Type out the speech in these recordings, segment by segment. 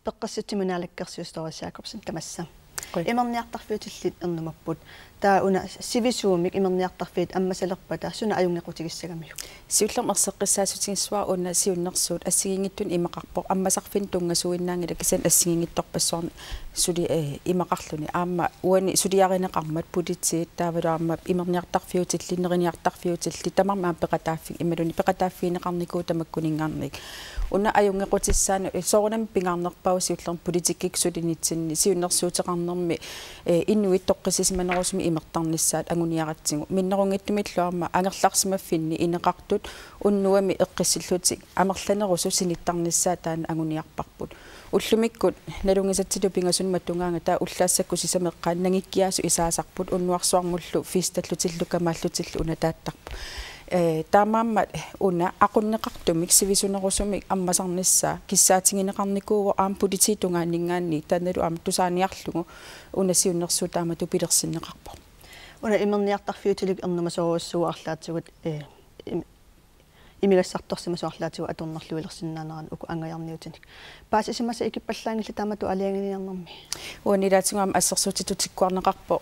peqqassuttimunaalakkersuustoriis Jacobsen tamassa imernniartarfiutillit ernumapput taa una sivisuumik imernniartarfiit ammasalerpata suna ajungequtigissagammiu siullermerseqqissaasutigissuar una siunnersuut assigingittun imaqarpoq ammasarfin tungasuinnaangila kisan assigingittorpassuarni suli imaqarluni aamma uani suliarineqarmat putitsiit taavaluarma imerniartarfiutillinneriniartarfiutilli tamarma peqataaffik imaluni peqataaffiineqarnikuu tamakkuningaarnik una ajungequtissaana soornam pingaarnerpau siullerm politikkik sulinitsinni siunnersuuteqarnermi innuit toqqisismanerusmi imertarnissaat anguniaratsigu minnerungittumilluarma angerlarsimaffinni ineqartut unnuami eqqissillutik amerlanerusu sinittarnissaa taana anguniarparput ullumikkut nalungisatsilu pingasun mattungaanga taa ullaassakku sisameqqaan nangikkiaasu isaasarput unnuarsuarngullu fiistatlutillukamaallutillu unataattarpu taamaammat una aqunneqartumik sivisunerusumik ammasarnissaa kissaatingineqarnikuuvo aam polititungaanningaanni taanalu aam tusaaniarlugu una siunnersuutaama tupilersinneqarpo una imerniartarfiutilik ernumasoruussuuarlaatigut imigassartorsimasoarlaatigu atornerluilersinnaaneran uku angajarniutinik paasisimasa ikippallаангилла таамату алиангиниарнэрми уанилаатингуам ассерсуутитутиккуарнеқарпо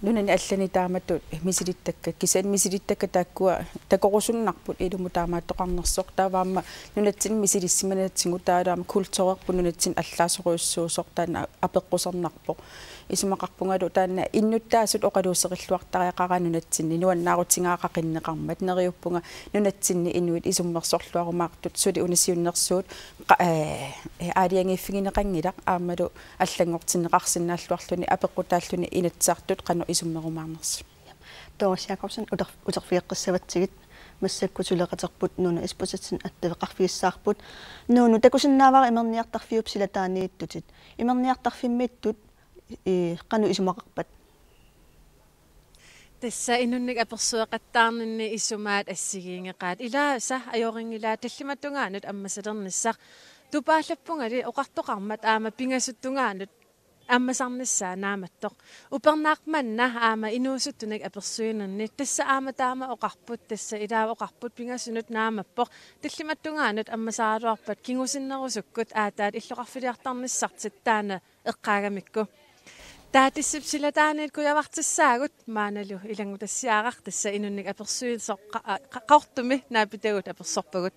нунани аллани таамату мисилиттакка кисан мисилиттакка тааккуа такорусуннарпут илуму таамааттоқарнерсоқ тааваама нунатсин мисилиссиманатсигу таалаама культуреерпу нунатсин аллаасоруйуссуусортаана апеққусернарпо исумақарпунгалу таана иннуттаасут оқалуусеқиллуартариақара нунатсинни нуаннаарутингаақақиннеқармат нериуппунга нунатсинни иннуит исуммерсорлуарумаартут сули унисиуннерсуут аалиангиффигинеқангилақ аамалу аллангортиннеқарсинааллуарлуни апеққутааллуни инатсаартут қано исуммерумаарнерс Doris Jacobsen uterfiiqqissavatigit массаккутулеқатерпут нуна испусатсин аттавеқарфииссаарпут нууну такусиннаавара имерниартарфиуп силатаанииттутит имерниартарфиммиттут qanu isumaqarpat tassa innunnik apersueqattaarninni issumaat assigiingeqaat ilaasa ajoringilaa tallimattungaanut ammasalernissaq tupaallappungali oqartoqarmat aama pingasuttungaanut аммасарнissaa нааматтоq упернаақманна аама инуусуттунак аперсуинерни тасса аама таама оқарпут тасса илаава оқарпут пингасунут наамаппоқ таллиматтунгаанут аммасааруарпат кингусиннерусуккут аатаат иллоқарфилиартарниссартит таана эққаагамикку таатиссип силатааниит куявартиссаагут maaналу илангутассиаарар тасса инунник аперсуинсоқ қортуми наапитагут аперсорпагут